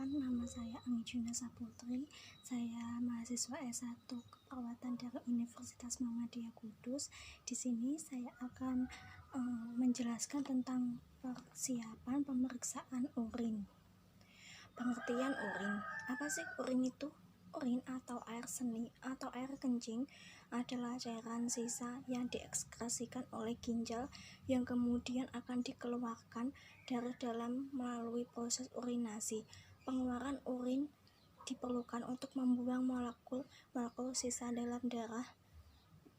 Perkenalkan, nama saya Anggi Junasa Putri. Saya mahasiswa S1 Keperawatan dari Universitas Muhammadiyah Kudus. Di sini saya akan menjelaskan tentang persiapan pemeriksaan urin. Pengertian urin. Apa sih urin itu? Urin atau air seni atau air kencing adalah cairan sisa yang diekskresikan oleh ginjal yang kemudian akan dikeluarkan dari dalam melalui proses urinasi. Pengeluaran urin diperlukan untuk membuang molekul sisa dalam darah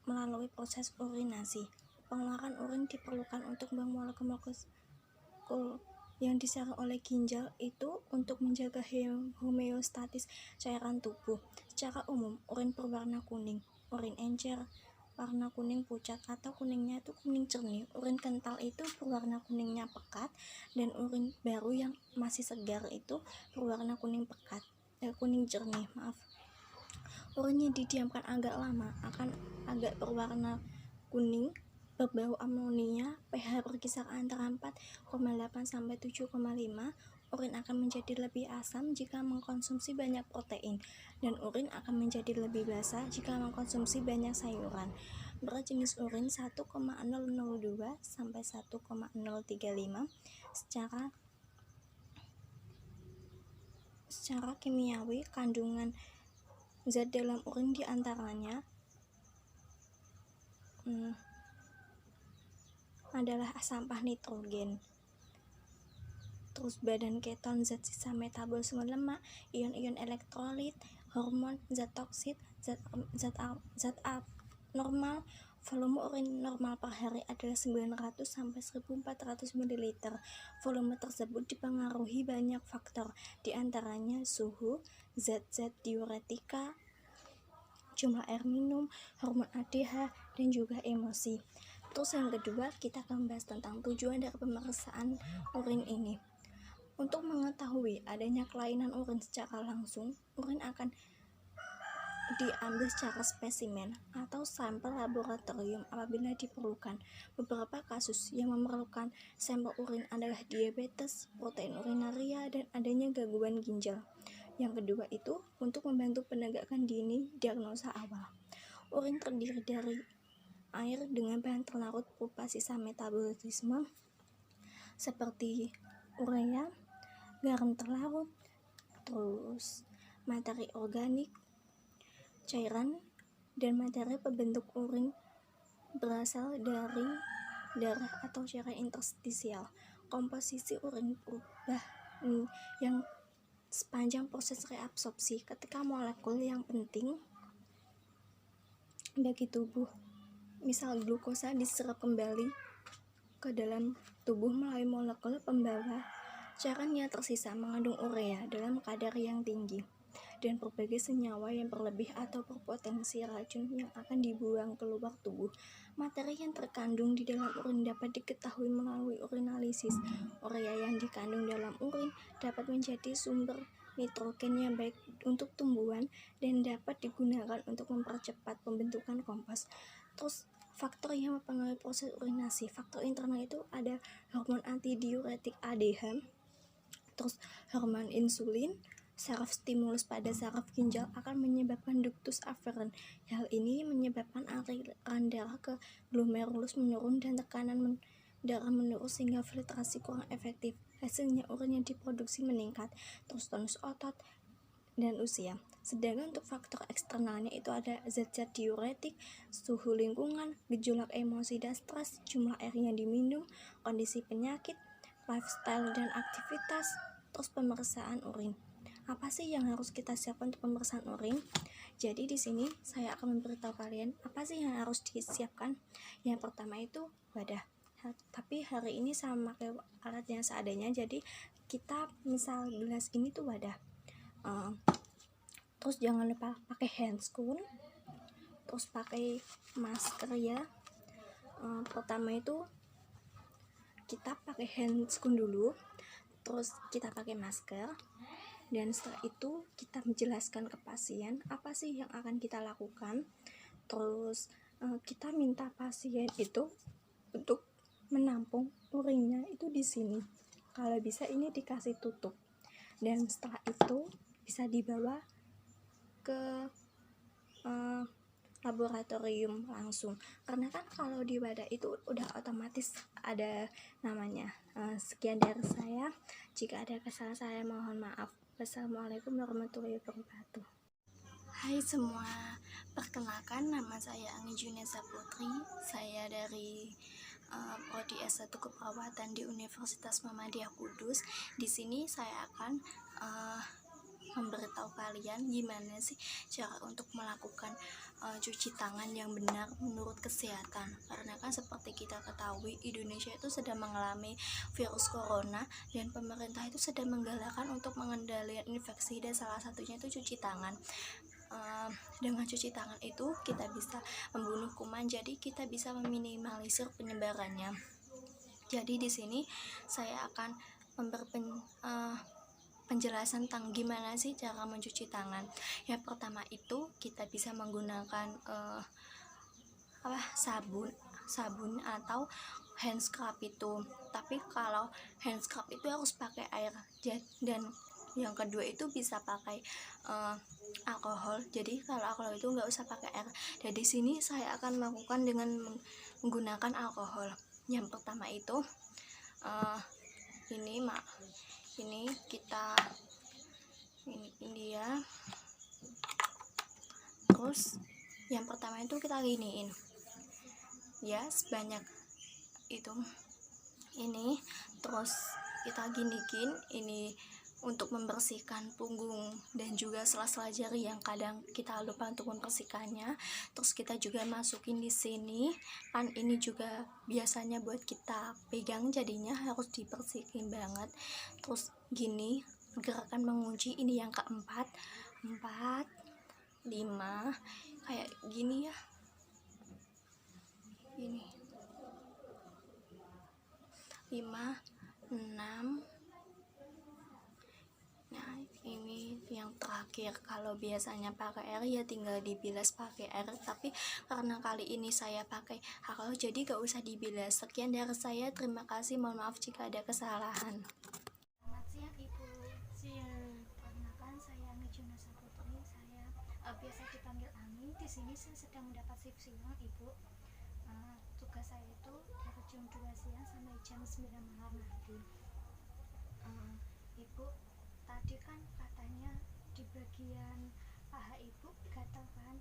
melalui proses urinasi. Pengeluaran urin diperlukan untuk membuang molekul yang diserap oleh ginjal itu untuk menjaga homeostatis cairan tubuh. Secara umum, urin berwarna kuning. Urin encer warna kuning pucat atau kuningnya itu kuning jernih. Urin kental itu berwarna kuningnya pekat, dan urin baru yang masih segar itu berwarna kuning pekat, kuning jernih. Urin yang didiamkan agak lama akan agak berwarna kuning, berbau amonia, pH berkisar antara 4,8 sampai 7,5. Urin akan menjadi lebih asam jika mengkonsumsi banyak protein, dan urin akan menjadi lebih basah jika mengkonsumsi banyak sayuran. Berat jenis urin 1,002 sampai 1,035. Secara kimiawi, kandungan zat dalam urin diantaranya adalah sampah nitrogen, terus badan keton, zat sisa metabolisme lemak, ion-ion elektrolit, hormon, zat toksit, zat abnormal. Volume urin normal per hari adalah 900 sampai 1400 ml. Volume tersebut dipengaruhi banyak faktor, diantaranya suhu, zat-zat diuretika, jumlah air minum, hormon ADH, dan juga emosi. Terus yang kedua, kita akan membahas tentang tujuan dari pemeriksaan urin ini. Untuk mengetahui adanya kelainan urin secara langsung, urin akan diambil secara spesimen atau sampel laboratorium apabila diperlukan. Beberapa kasus yang memerlukan sampel urin adalah diabetes, protein urinaria, dan adanya gangguan ginjal. Yang kedua itu untuk membantu penegakan dini diagnosa awal. Urin terdiri dari air dengan bahan terlarut berupa sisa metabolisme seperti urea, garam terlarut, terus materi organik, cairan, dan materi pembentuk urin berasal dari darah atau cairan interstisial. Komposisi urin berubah yang sepanjang proses reabsorpsi ketika molekul yang penting bagi tubuh, misal glukosa, diserap kembali ke dalam tubuh melalui molekul pembawa. Cairan yang tersisa mengandung urea dalam kadar yang tinggi dan berbagai senyawa yang berlebih atau berpotensi racun yang akan dibuang keluar tubuh. Materi yang terkandung di dalam urin dapat diketahui melalui urinalisis. Urea yang dikandung dalam urin dapat menjadi sumber nitrogen yang baik untuk tumbuhan dan dapat digunakan untuk mempercepat pembentukan kompos. Terus faktor yang mempengaruhi proses urinasi. Faktor internal itu ada hormon antidiuretik ADH, terus hormon insulin. Saraf stimulus pada saraf ginjal akan menyebabkan ductus afferent. Hal ini menyebabkan aliran darah ke glomerulus menurun dan tekanan darah menurun sehingga filtrasi kurang efektif. Hasilnya urin yang diproduksi meningkat. Terus tonus otot dan usia. Sedangkan untuk faktor eksternalnya itu ada zat-zat diuretik, suhu lingkungan, gejolak emosi dan stres, jumlah air yang diminum, kondisi penyakit, lifestyle dan aktivitas. Terus pemeriksaan urin. Apa sih yang harus kita siapkan untuk pemeriksaan urin? Jadi di sini saya akan memberitahu kalian apa sih yang harus disiapkan. Yang pertama itu wadah. Tapi hari ini saya memakai alat yang seadanya, jadi kita misal gelas ini tuh wadah. Terus jangan lupa pakai handscoon, terus pakai masker ya. Pertama itu kita pakai handscoon dulu, terus kita pakai masker, dan setelah itu kita menjelaskan ke pasien apa sih yang akan kita lakukan. Terus kita minta pasien itu untuk menampung urinnya itu di sini. Kalau bisa ini dikasih tutup. dan setelah itu bisa dibawa ke laboratorium langsung, karena kan kalau di wadah itu udah otomatis ada namanya. Sekian dari saya, jika ada kesalahan saya mohon maaf. Wassalamualaikum warahmatullahi wabarakatuh. Hai semua, perkenalkan nama saya Anggi Junesa Putri. Saya dari Prodi S1 Keperawatan di Universitas Muhammadiyah Kudus. Di sini saya akan memberitahu kalian gimana sih cara untuk melakukan cuci tangan yang benar menurut kesehatan. Karena kan seperti kita ketahui, Indonesia itu sedang mengalami virus corona dan pemerintah itu sedang menggalakkan untuk mengendalikan infeksi, dan salah satunya itu cuci tangan. Dengan cuci tangan itu kita bisa membunuh kuman, jadi kita bisa meminimalisir penyebarannya. Jadi di sini saya akan memberi penjelasan tentang gimana sih cara mencuci tangan. Yang pertama itu kita bisa menggunakan sabun atau hand scrub itu. Tapi kalau hand scrub itu harus pakai air, dan yang kedua itu bisa pakai alkohol. Jadi kalau alkohol itu nggak usah pakai air. Dan di sini saya akan melakukan dengan menggunakan alkohol. Yang pertama itu ini dia. Terus yang pertama itu kita giniin ya, sebanyak itu ini. Terus kita giniin ini untuk membersihkan punggung dan juga sela-sela jari yang kadang kita lupa untuk membersihkannya. Terus kita juga masukin di sini, kan ini juga biasanya buat kita pegang, jadinya harus dibersihin banget. Terus gini, gerakan mengunci ini yang keempat, 4, 5, kayak gini ya, gini 5, 6. Nah ini yang terakhir. Kalau biasanya pakai air ya tinggal dibilas pakai air, tapi karena kali ini saya pakai alkohol jadi gak usah dibilas. Sekian dari saya, terima kasih, mohon maaf jika ada kesalahan. Selamat siang Ibu. Siang. Perkenalkan saya Anggi Junesa Putri. Saya biasa dipanggil Ami. Di sini saya sedang mendapat shift siang Ibu. Tugas saya itu dari jam 2 siang sampai jam 9 malam nanti. Ibu, tadi kan katanya di bagian paha Ibu gatal kan?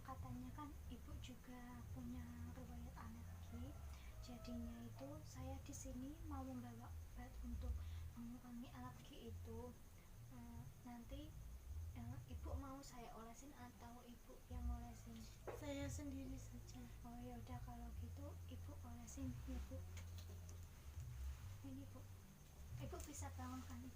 Katanya kan Ibu juga punya riwayat alergi. Jadinya itu saya di sini mau membawa obat untuk mengurangi alergi itu. Nanti Ibu mau saya olesin atau Ibu yang olesin? Saya sendiri saja. Oh ya udah, kalau gitu Ibu olesin ya Bu. Ini Bu, Ibu bisa bangunkan.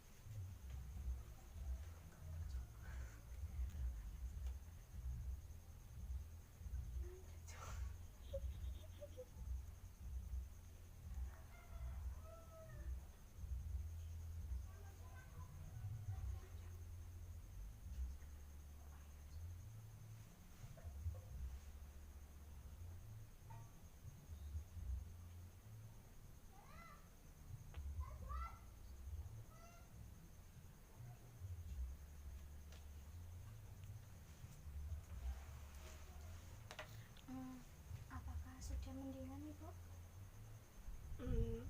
Apakah sudah mendingan Ibu?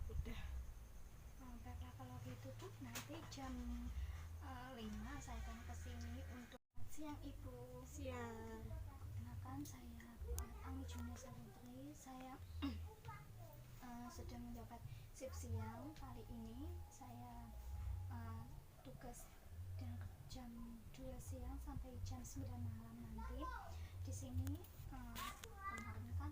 Udah. Baiklah kalau gitu Bu, nanti jam 5 saya akan kesini untuk siang Ibu. Siang. Perkenalkan saya Anggi Junesa Putri. Saya sedang mendapat shift siang. Kali ini saya tugas dari jam 2 siang sampai jam 9 malam nanti. Di sini kemarin kan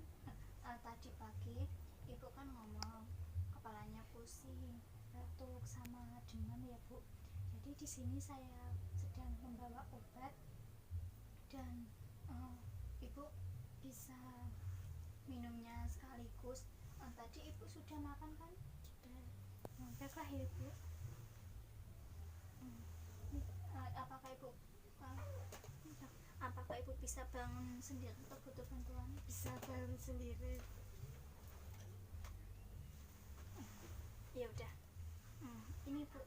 tadi pagi Ibu kan ngomong kepalanya pusing, batuk sama demam ya Bu. Jadi di sini saya sedang membawa obat dan Ibu bisa minumnya sekaligus. Tadi Ibu sudah makan kan? Sudah. Baiklah ya Bu. Apakah Ibu bisa bangun sendiri atau butuh bantuan? Bisa bangun sendiri. Ya udah. Ini Bu.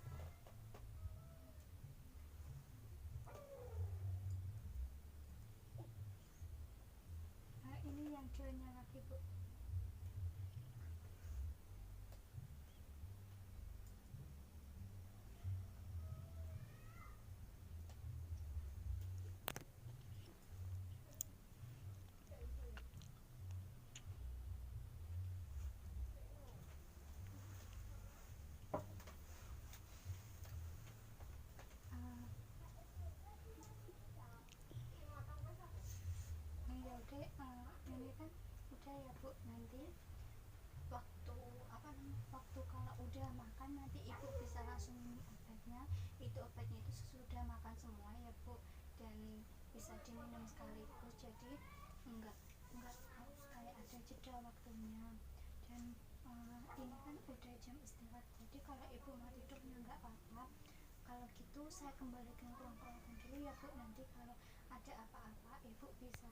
udah ya Bu, nanti waktu waktu kalau udah makan nanti ibu bisa langsung minum obatnya. Obatnya itu sesudah makan semua ya Bu, dan bisa diminum sekaligus, jadi enggak harus kayak ada jeda waktunya. Dan ini kan udah jam istirahat, jadi kalau ibu mau tidurnya nggak apa-apa. Kalau gitu saya kembalikan ke ruang perawatan dulu ya Bu, nanti kalau ada apa-apa ibu bisa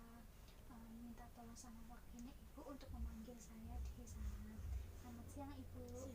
minta tolong sama wakilnya ibu untuk memanggil saya di sana. Selamat siang ibu.